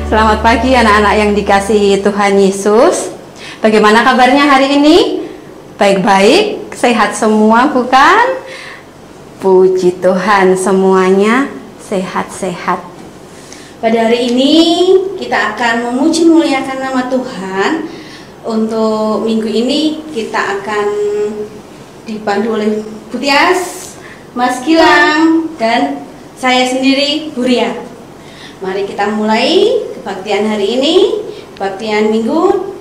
Selamat pagi anak-anak yang dikasihi Tuhan Yesus. Bagaimana kabarnya hari ini? Baik-baik, sehat semua bukan? Puji Tuhan, semuanya sehat-sehat. Pada hari ini kita akan memuji muliakan nama Tuhan. Untuk minggu ini kita akan dipandu oleh Bu Tias, Mas Gilang, dan saya sendiri, Bu Ria. Mari kita mulai kebaktian hari ini, kebaktian minggu.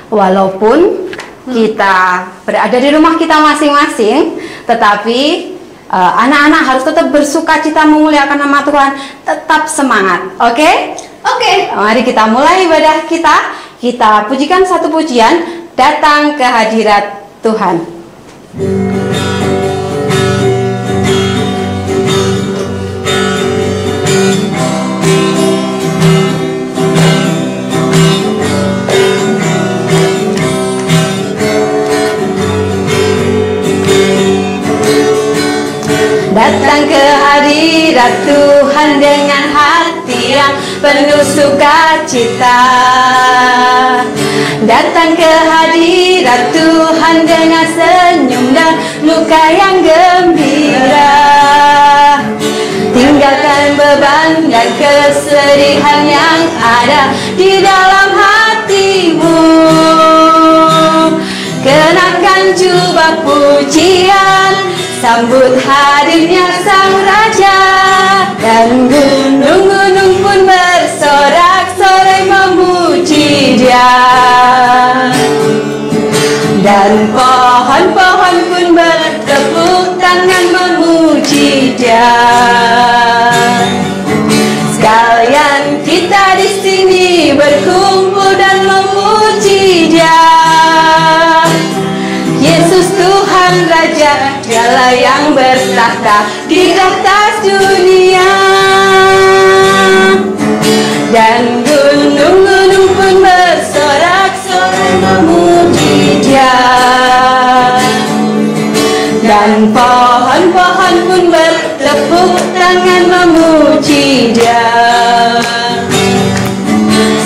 Walaupun kita berada di rumah kita masing-masing, tetapi anak-anak harus tetap bersukacita memuliakan nama Tuhan, tetap semangat. Oke? Oke. Mari kita mulai ibadah kita. Kita pujikan satu pujian, datang ke hadirat Tuhan. Datang ke hadirat Tuhan dengan hati yang penuh sukacita. Datang ke hadirat Tuhan dengan senyum dan muka yang gembira. Tinggalkan beban dan kesedihan yang ada di dalam hatimu. Kenakan jubah pujian, sambut hadirnya Sang Raja, dan gunung-gunung pun bersorak-sorai memuji Dia, dan pohon-pohon pun bertepuk tangan memuji Dia. Sekalian kita di sini berkumpul dan memuji Dia. Yesus Tuhan Raja, Dialah yang bertahta di atas dunia, dan gunung-gunung pun bersorak-sorai memuji Dia, dan pohon-pohon pun bertepuk tangan memuji Dia.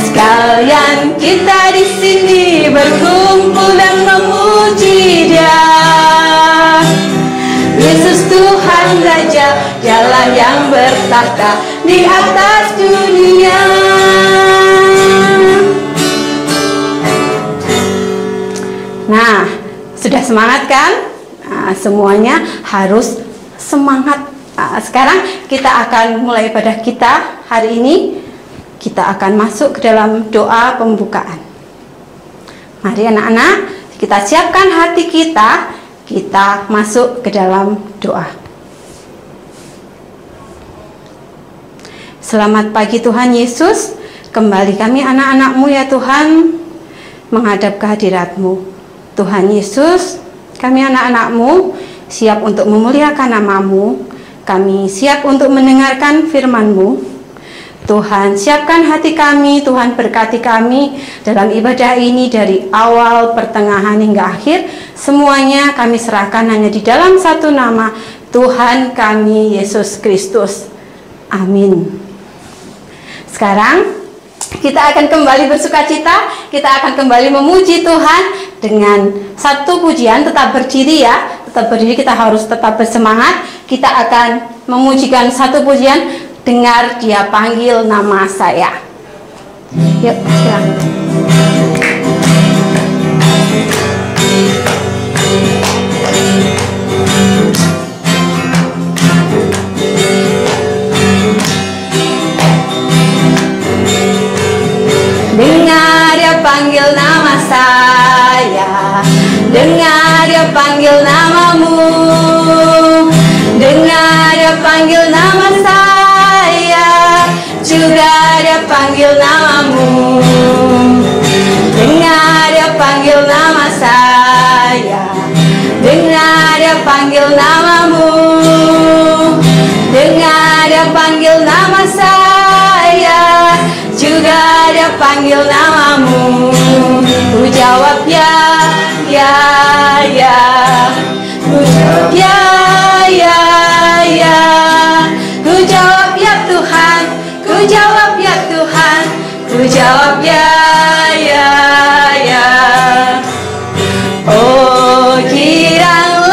Sekalian kita di sini berkumpul dan memuji Dia. Yesus Tuhan Raja, Dialah yang bertahta di atas dunia. Nah, sudah semangat kan? Nah, semuanya harus semangat. Nah, sekarang kita akan mulai ibadah kita hari ini. Kita akan masuk ke dalam doa pembukaan. Mari anak-anak, kita siapkan hati kita. Kita masuk ke dalam doa. Selamat pagi Tuhan Yesus. Kembali kami anak-anak-Mu ya Tuhan, menghadap ke hadirat-Mu. Tuhan Yesus, kami anak-anak-Mu siap untuk memuliakan nama-Mu. Kami siap untuk mendengarkan firman-Mu. Tuhan, siapkan hati kami, Tuhan berkati kami dalam ibadah ini dari awal, pertengahan hingga akhir. Semuanya kami serahkan hanya di dalam satu nama, Tuhan kami Yesus Kristus. Amin. Sekarang kita akan kembali bersukacita, kita akan kembali memuji Tuhan dengan satu pujian. Tetap berdiri ya, tetap berdiri, kita harus tetap bersemangat. Kita akan memujikan satu pujian, dengar Dia panggil nama saya. Yuk, silakan. Dengar Dia panggil nama saya, dengar Dia panggil namamu, dengar Dia panggil nama saya, juga Dia panggil namamu. Dengar Dia panggil nama saya, dengar Dia panggil namamu, dengar Dia panggil nama saya, juga Dia panggil namamu. Ku jawab ya, ya, ya. Ku jawab ya, ya, ya. Ku jawab ya Tuhan, ku jawab ya Tuhan. Ku jawab ya, ya, ya. Oh giranglah,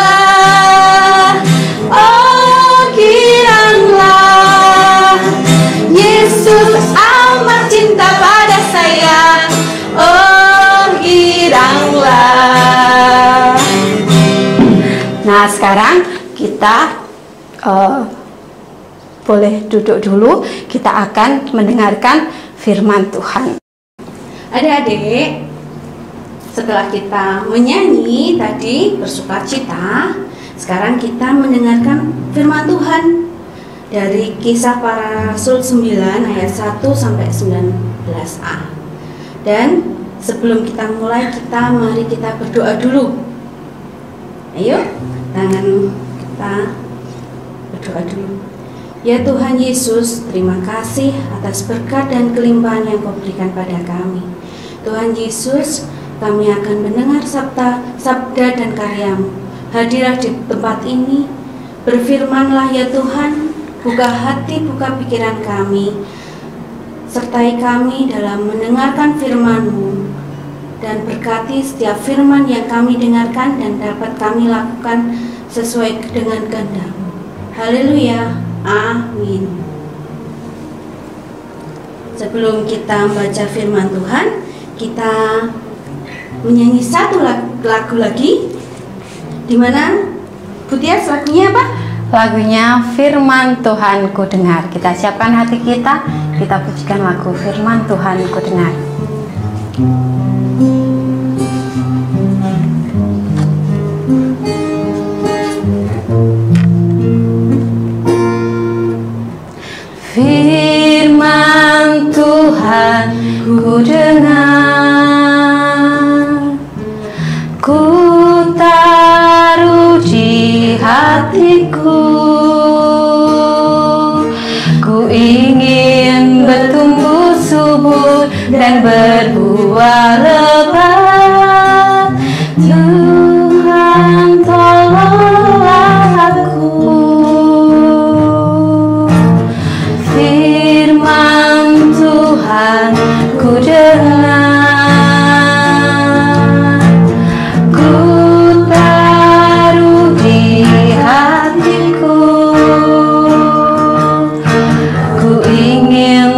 Yesus amat cinta pada saya. Oh giranglah. Nah sekarang kita boleh duduk dulu. Kita akan mendengarkan firman Tuhan. Adik-adik, setelah kita menyanyi tadi bersukacita, sekarang kita mendengarkan firman Tuhan dari Kisah Para Rasul 9 ayat 1 sampai 19a. Dan sebelum kita mulai, mari kita berdoa dulu. Ayo, tangan kita berdoa dulu. Ya Tuhan Yesus, terima kasih atas berkat dan kelimpahan yang Kau berikan pada kami. Tuhan Yesus, kami akan mendengar sabda dan karya-Mu. Hadirlah di tempat ini, berfirmanlah ya Tuhan, buka hati, buka pikiran kami, sertai kami dalam mendengarkan firman-Mu, dan berkati setiap firman yang kami dengarkan dan dapat kami lakukan sesuai dengan kehendak-Mu. Haleluya, amin. Sebelum kita membaca firman Tuhan, kita menyanyi satu lagu lagi, di mana Butias lagunya apa? Lagunya Firman Tuhan Ku Dengar. Kita siapkan hati kita pujikan lagu Firman Tuhan Ku Dengar. Firman Tuhan ku dengar, ku taruh di hatiku, ku ingin bertumbuh subur dan berbuah lebat. Tuhan tolonglah aku. Firman Tuhan ku dengar, ku taruh di hatiku, ku ingin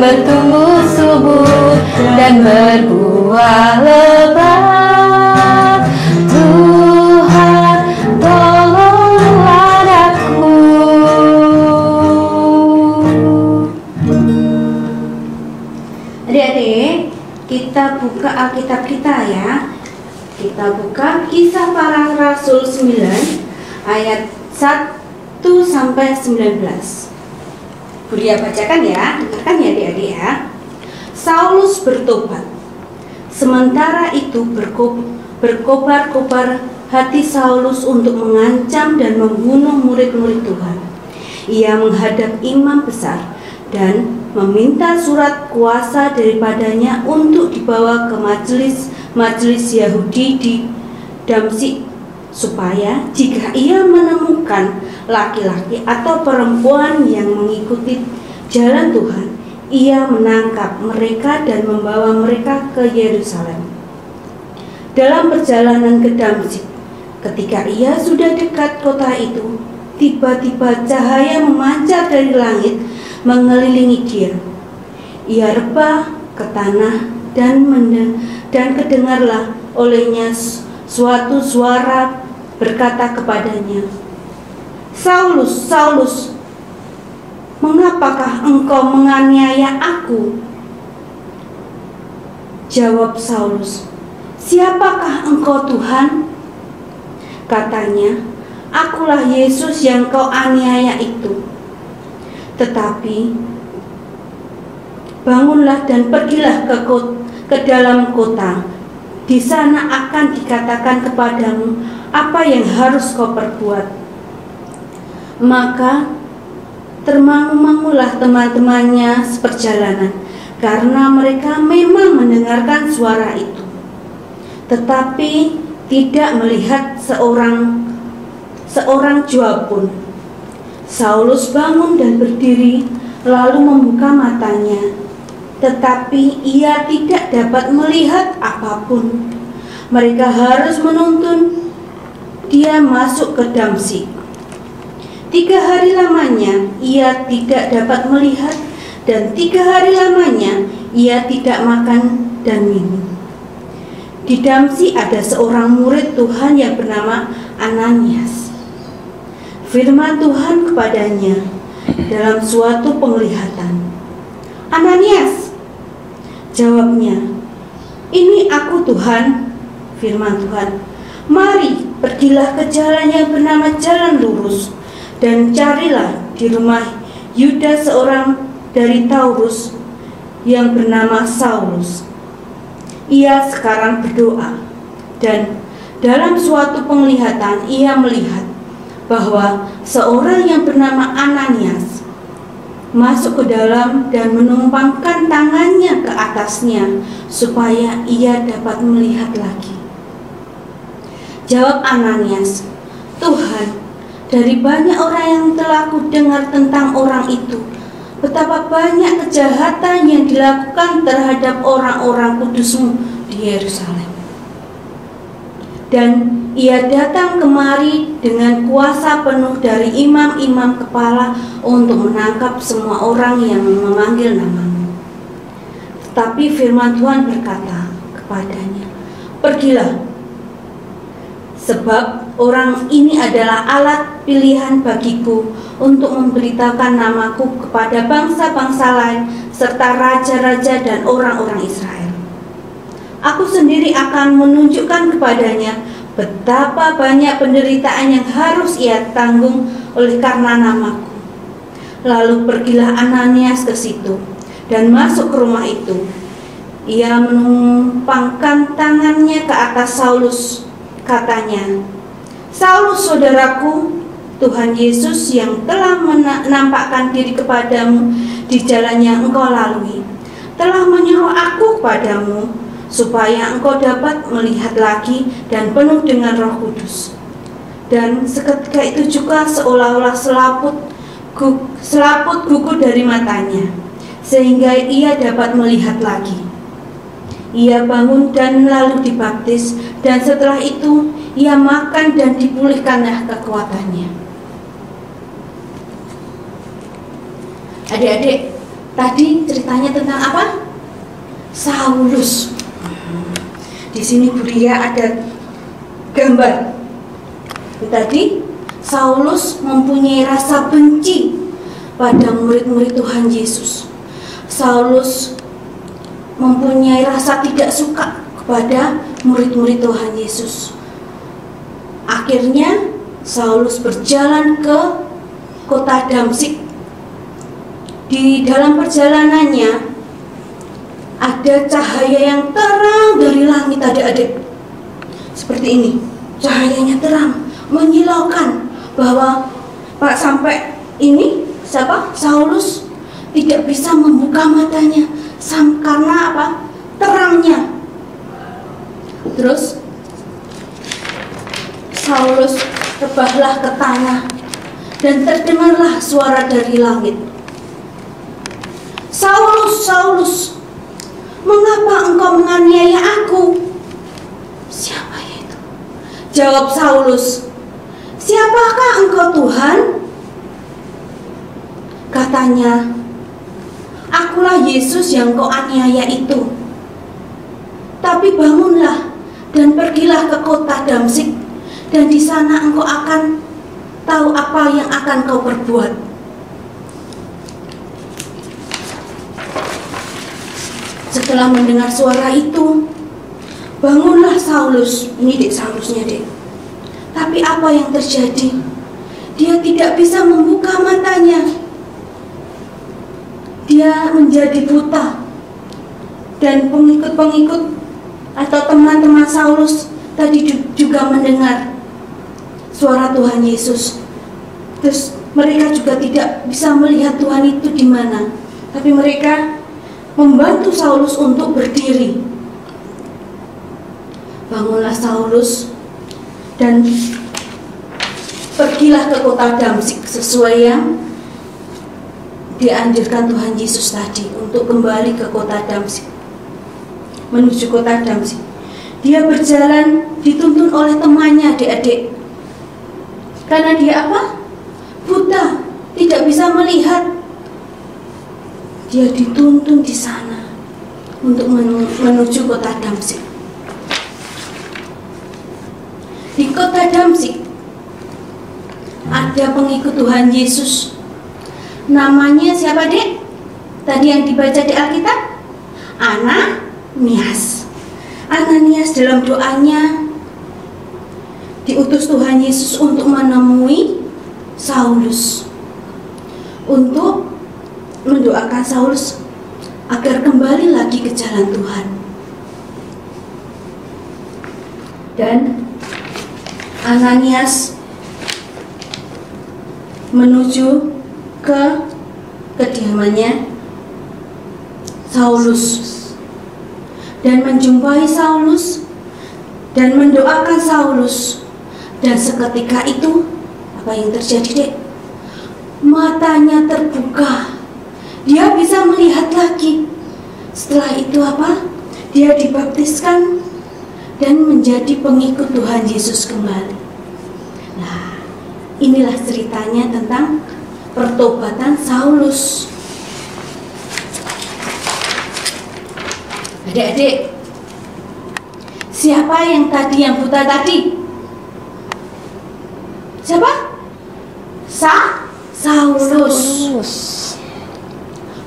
bertumbuh subur dan berbuah lebat. Tuhan tolonglah aku. Adik-adik, kita buka Alkitab kita ya. Kita buka Kisah Para Rasul 9 ayat 1 sampai 19. Budia bacakan ya, dengarkan ya adik-adik ya. Saulus bertobat. Sementara itu berkobar-kobar hati Saulus untuk mengancam dan membunuh murid-murid Tuhan. Ia menghadap imam besar dan meminta surat kuasa daripadanya untuk dibawa ke majelis Yahudi di Damsyik, supaya jika ia menemukan laki-laki atau perempuan yang mengikuti jalan Tuhan, ia menangkap mereka dan membawa mereka ke Yerusalem. Dalam perjalanan ke Damsyik, ketika ia sudah dekat kota itu, tiba-tiba cahaya memancar dari langit mengelilingi dia. Ia rebah ke tanah dan kedengarlah olehnya suatu suara berkata kepadanya, Saulus, Saulus, mengapakah engkau menganiaya aku? Jawab Saulus, siapakah engkau Tuhan? Katanya, akulah Yesus yang kau aniaya itu. Tetapi bangunlah dan pergilah ke dalam kota. Di sana akan dikatakan kepadamu apa yang harus kau perbuat. Maka termangu-mangulah teman-temannya seperjalanan, karena mereka memang mendengarkan suara itu, tetapi tidak melihat seorang jua pun. Saulus bangun dan berdiri, lalu membuka matanya. tetapi ia tidak dapat melihat apapun. Mereka harus menuntun dia masuk ke Damsyik. 3 hari lamanya ia tidak dapat melihat, dan 3 hari lamanya ia tidak makan dan minum. Di Damsyik ada seorang murid Tuhan yang bernama Ananias. Firman Tuhan kepadanya dalam suatu penglihatan. "Ananias," jawabnya. "Ini aku, Tuhan." Firman Tuhan, "Mari, pergilah ke jalan yang bernama Jalan Lurus, dan carilah di rumah Yudas seorang dari Taurus yang bernama Saulus. Ia sekarang berdoa, dan dalam suatu penglihatan ia melihat bahwa seorang yang bernama Ananias masuk ke dalam dan menumpangkan tangannya ke atasnya supaya ia dapat melihat lagi." Jawab Ananias, "Tuhan, dari banyak orang yang telah kudengar tentang orang itu, betapa banyak kejahatan yang dilakukan terhadap orang-orang kudus-Mu di Yerusalem. Dan ia datang kemari dengan kuasa penuh dari imam-imam kepala untuk menangkap semua orang yang memanggil nama-Mu." Tetapi firman Tuhan berkata kepadanya, "Pergilah, sebab orang ini adalah alat pilihan bagiku untuk memberitakan namaku kepada bangsa-bangsa lain serta raja-raja dan orang-orang Israel. Aku sendiri akan menunjukkan kepadanya betapa banyak penderitaan yang harus ia tanggung oleh karena namaku." Lalu pergilah Ananias ke situ dan masuk ke rumah itu. Ia menumpangkan tangannya ke atas Saulus. Katanya, "Saulus, saudaraku, Tuhan Yesus yang telah menampakkan diri kepadamu di jalan yang engkau lalui, telah menyuruh aku kepadamu, supaya engkau dapat melihat lagi dan penuh dengan Roh Kudus." Dan seketika itu juga seolah-olah selaput gugur dari matanya, sehingga ia dapat melihat lagi. Ia bangun dan lalu dibaptis, dan setelah itu ia makan dan dipulihkanlah kekuatannya. Adik-adik, tadi ceritanya tentang apa? Saulus. Di sini Bu Ria ada gambar. Tadi Saulus mempunyai rasa benci pada murid-murid Tuhan Yesus. Saulus mempunyai rasa tidak suka kepada murid-murid Tuhan Yesus. Akhirnya Saulus berjalan ke kota Damsyik. Di dalam perjalanannya ada cahaya yang terang dari langit, adik-adik. Seperti ini, cahayanya terang, menyilaukan, bahwa sampai ini Saulus tidak bisa membuka matanya karena apa? Terangnya. Terus Saulus rebahlah ke tanah dan terdengarlah suara dari langit. "Saulus, Saulus, mengapa engkau menganiaya aku?" "Siapa itu?" Jawab Saulus, "Siapakah engkau, Tuhan?" Katanya, "Akulah Yesus yang kau aniaya itu. Tapi bangunlah dan pergilah ke kota Damsyik, dan di sana engkau akan tahu apa yang akan kau perbuat." Setelah mendengar suara itu, bangunlah Saulus. Ini dek Saulusnya dek. Tapi apa yang terjadi? Dia tidak bisa membuka matanya. Dia menjadi buta. Dan pengikut-pengikut atau teman-teman Saulus tadi juga mendengar suara Tuhan Yesus. Terus mereka juga tidak bisa melihat Tuhan itu di mana. Tapi mereka membantu Saulus untuk berdiri. Bangunlah Saulus dan pergilah ke kota Damsyik sesuai yang dianjurkan Tuhan Yesus tadi untuk kembali ke kota Damsyik, menuju kota Damsyik. Dia berjalan dituntun oleh temannya, adik-adik. Karena dia apa? Buta, tidak bisa melihat. Dia dituntun di sana untuk menuju kota Damsyik. Di kota Damsyik ada pengikut Tuhan Yesus. Namanya siapa, Dek? Tadi yang dibaca di Alkitab? Ananias. Ananias dalam doanya diutus Tuhan Yesus untuk menemui Saulus, untuk mendoakan Saulus agar kembali lagi ke jalan Tuhan. Dan Ananias menuju ke kediamannya Saulus dan menjumpai Saulus dan mendoakan Saulus. Dan seketika itu apa yang terjadi, Dek? Matanya terbuka, dia bisa melihat lagi. Setelah itu apa? Dia dibaptiskan dan menjadi pengikut Tuhan Yesus kembali. Nah, inilah ceritanya tentang pertobatan Saulus. Adik-adik, siapa yang tadi yang buta tadi? Siapa? Saulus.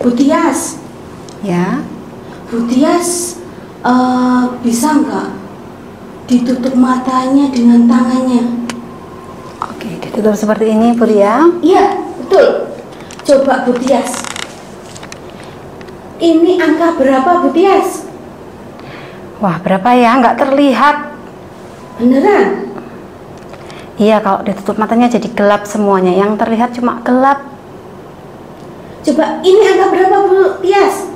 Butias. Ya. Butias bisa nggak ditutup matanya dengan tangannya? Oke, ditutup seperti ini, Buria. Iya, betul. Coba Butias. Ini angka berapa, Butias? Wah, berapa ya? Nggak terlihat. Beneran? Iya, kalau ditutup matanya jadi gelap semuanya. Yang terlihat cuma gelap. Coba, ini angka berapa, Butias?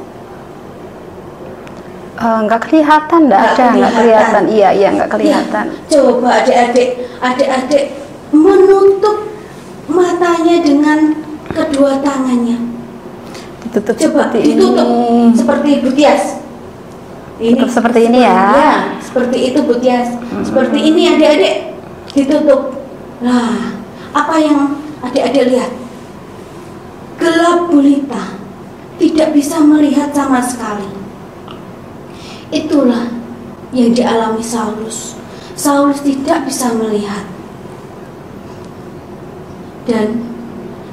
Nggak kelihatan, nggak kelihatan. Iya, nggak kelihatan. Ya, coba adik-adik menutup matanya dengan kedua tangannya. Ditutup Coba seperti ditutup ini. seperti Butias. Tutup seperti ini ya. Seperti itu Butias. Seperti ini adik-adik ditutup. Nah, apa yang adik-adik lihat? Gelap gulita, tidak bisa melihat sama sekali. Itulah yang dialami Saulus. Saulus tidak bisa melihat. Dan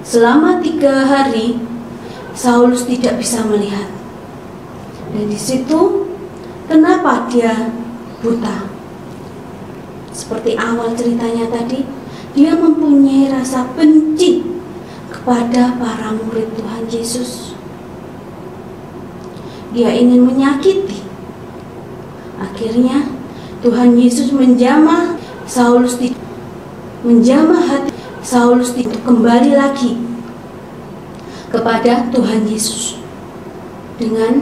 selama 3 hari Saulus tidak bisa melihat. Dan di situ kenapa dia buta? Seperti awal ceritanya tadi, dia mempunyai rasa benci kepada para murid Tuhan Yesus. Dia ingin menyakiti. Akhirnya Tuhan Yesus menjamah Saulus, menjamah hati Saulus untuk kembali lagi kepada Tuhan Yesus dengan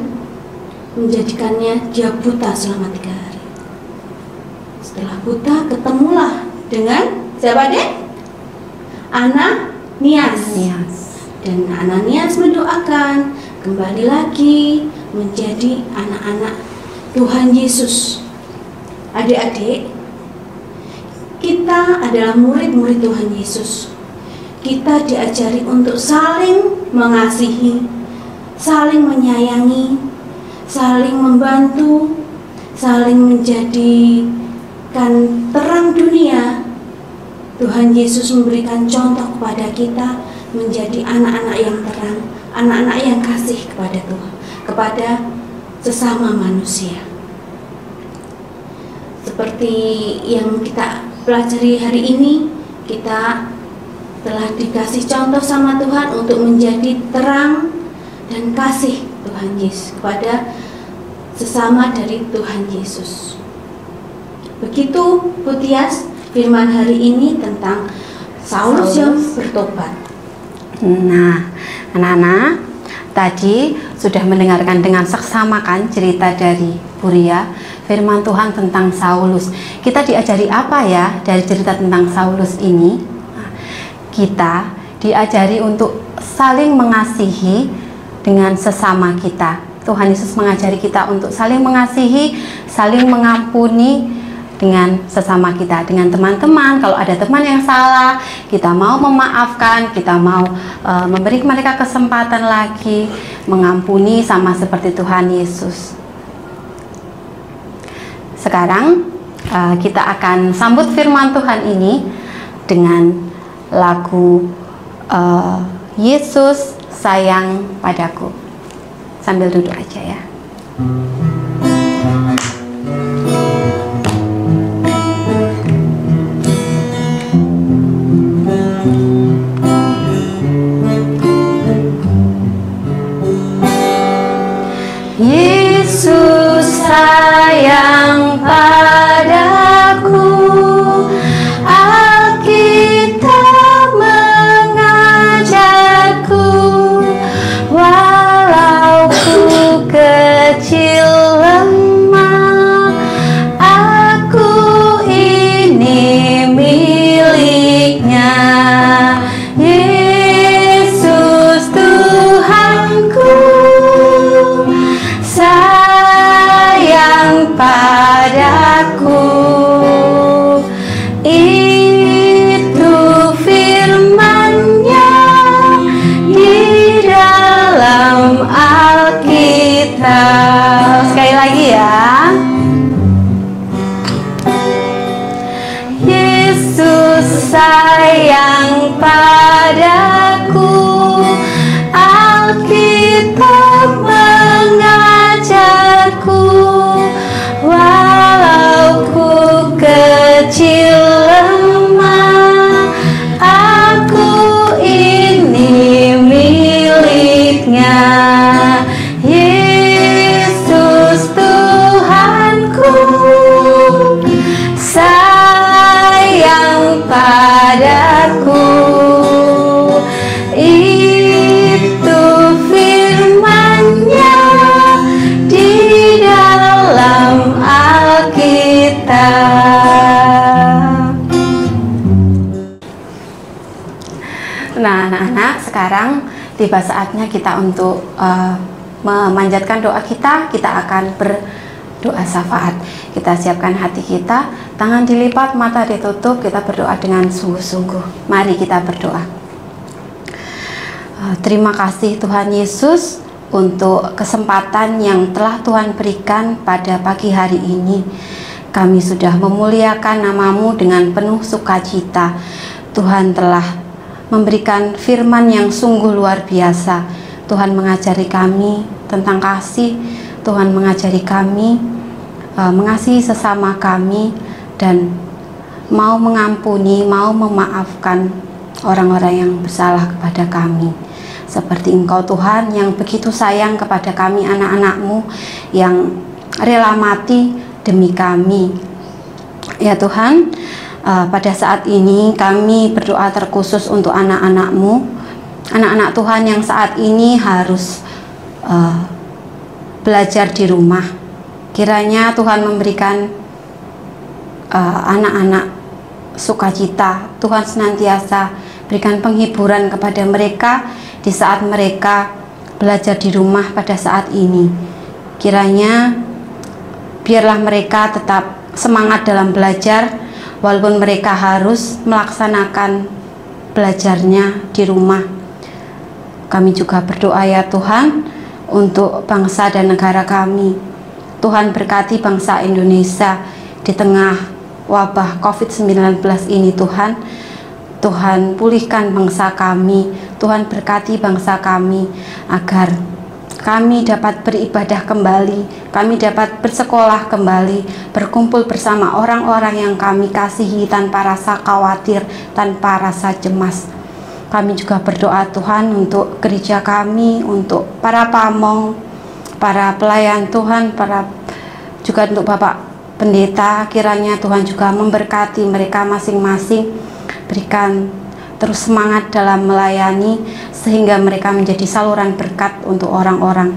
menjadikannya dia buta selama 3 hari. Setelah buta, ketemulah dengan siapa, Dek? Ananias. Dan Ananias mendoakan kembali lagi menjadi anak-anak Tuhan Yesus. Adik-adik, kita adalah murid-murid Tuhan Yesus. Kita diajari untuk saling mengasihi, saling menyayangi, saling membantu, saling menjadikan terang dunia. Tuhan Yesus memberikan contoh kepada kita menjadi anak-anak yang terang, anak-anak yang kasih kepada Tuhan, kepada sesama manusia. Seperti yang kita pelajari hari ini, kita telah dikasih contoh sama Tuhan untuk menjadi terang dan kasih Tuhan Yesus kepada sesama dari Tuhan Yesus. Begitu Butias firman hari ini tentang Saulus yang bertobat. Nah, anak-anak tadi sudah mendengarkan dengan seksama kan cerita dari Buria, firman Tuhan tentang Saulus. Kita diajari apa ya dari cerita tentang Saulus ini? Kita diajari untuk saling mengasihi dengan sesama kita. Tuhan Yesus mengajari kita untuk saling mengasihi, saling mengampuni dengan sesama kita, dengan teman-teman. Kalau ada teman yang salah, kita mau memaafkan, kita mau memberi mereka kesempatan lagi, mengampuni sama seperti Tuhan Yesus. Sekarang kita akan sambut firman Tuhan ini dengan lagu Yesus Sayang Padaku. Sambil duduk aja ya. Yesus sayang padaku, Alkitab mengajarku, walau ku kecil lemah, aku ini miliknya. Yesus Tuhanku sayang padaku, itu firman-Nya di dalam Alkitab. Sekali lagi ya. Yesus sayang padaku, Alkitab mengajarku, walau ku kecil lemah, aku ini miliknya. Yesus Tuhanku sayang padaku, itu firman-Nya di dalam Alkitab. Nah, anak-anak, sekarang tiba saatnya kita untuk memanjatkan doa kita. Kita akan berdoa syafaat. Kita siapkan hati kita, tangan dilipat, mata ditutup, kita berdoa dengan sungguh-sungguh. Mari kita berdoa. Terima kasih Tuhan Yesus untuk kesempatan yang telah Tuhan berikan pada pagi hari ini. Kami sudah memuliakan nama-Mu dengan penuh sukacita. Tuhan telah memberikan firman yang sungguh luar biasa. Tuhan mengajari kami tentang kasih. Tuhan mengajari kami mengasihi sesama kami dan mau mengampuni, mau memaafkan orang-orang yang bersalah kepada kami. Seperti Engkau Tuhan yang begitu sayang kepada kami anak-anak-Mu yang rela mati demi kami. Ya Tuhan, pada saat ini kami berdoa terkhusus untuk anak-anak-Mu, anak-anak Tuhan yang saat ini harus belajar di rumah. Kiranya Tuhan memberikan anak-anak sukacita. Tuhan senantiasa berikan penghiburan kepada mereka di saat mereka belajar di rumah pada saat ini. Kiranya biarlah mereka tetap semangat dalam belajar, walaupun mereka harus melaksanakan belajarnya di rumah. Kami juga berdoa ya Tuhan untuk bangsa dan negara kami. Tuhan berkati bangsa Indonesia di tengah wabah COVID-19 ini Tuhan. Tuhan pulihkan bangsa kami, Tuhan berkati bangsa kami agar kami dapat beribadah kembali, kami dapat bersekolah kembali, berkumpul bersama orang-orang yang kami kasihi tanpa rasa khawatir, tanpa rasa cemas. Kami juga berdoa Tuhan untuk gereja kami, untuk para pamong, para pelayan Tuhan, juga untuk Bapak Pendeta. Kiranya Tuhan juga memberkati mereka masing-masing, berikan terus semangat dalam melayani sehingga mereka menjadi saluran berkat untuk orang-orang,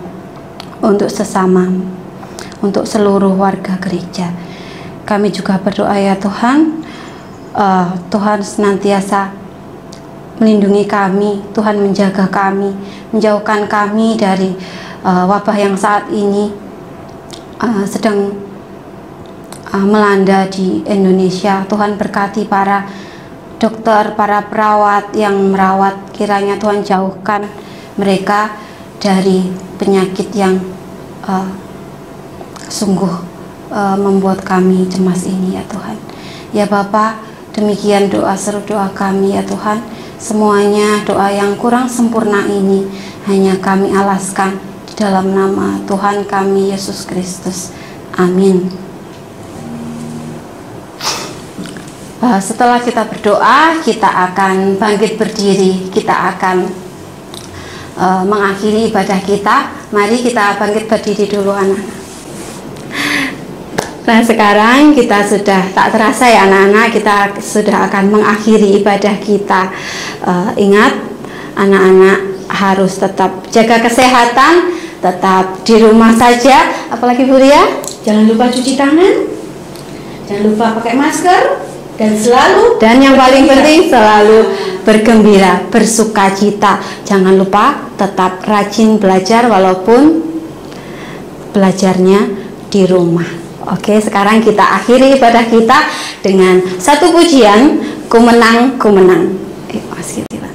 untuk sesama, untuk seluruh warga gereja. Kami juga berdoa ya Tuhan, Tuhan senantiasa melindungi kami, Tuhan menjaga kami, menjauhkan kami dari wabah yang saat ini sedang melanda di Indonesia. Tuhan berkati para dokter, para perawat yang merawat, kiranya Tuhan jauhkan mereka dari penyakit yang sungguh membuat kami cemas ini ya Tuhan. Ya Bapa, demikian doa seru doa kami ya Tuhan. Semuanya doa yang kurang sempurna ini hanya kami alaskan di dalam nama Tuhan kami Yesus Kristus. Amin. Setelah kita berdoa, kita akan bangkit berdiri, kita akan mengakhiri ibadah kita. Mari kita bangkit berdiri dulu anak-anak. Nah sekarang kita sudah tak terasa ya anak-anak, kita sudah akan mengakhiri ibadah kita. Ingat anak-anak harus tetap jaga kesehatan, tetap di rumah saja. Apalagi Bu Ria? Jangan lupa cuci tangan, jangan lupa pakai masker, dan yang paling penting selalu bergembira, bersukacita. Jangan lupa tetap rajin belajar walaupun belajarnya di rumah. Oke, sekarang kita akhiri ibadah kita dengan satu pujian, Ku Menang, Ku Menang. Mas Kitilan.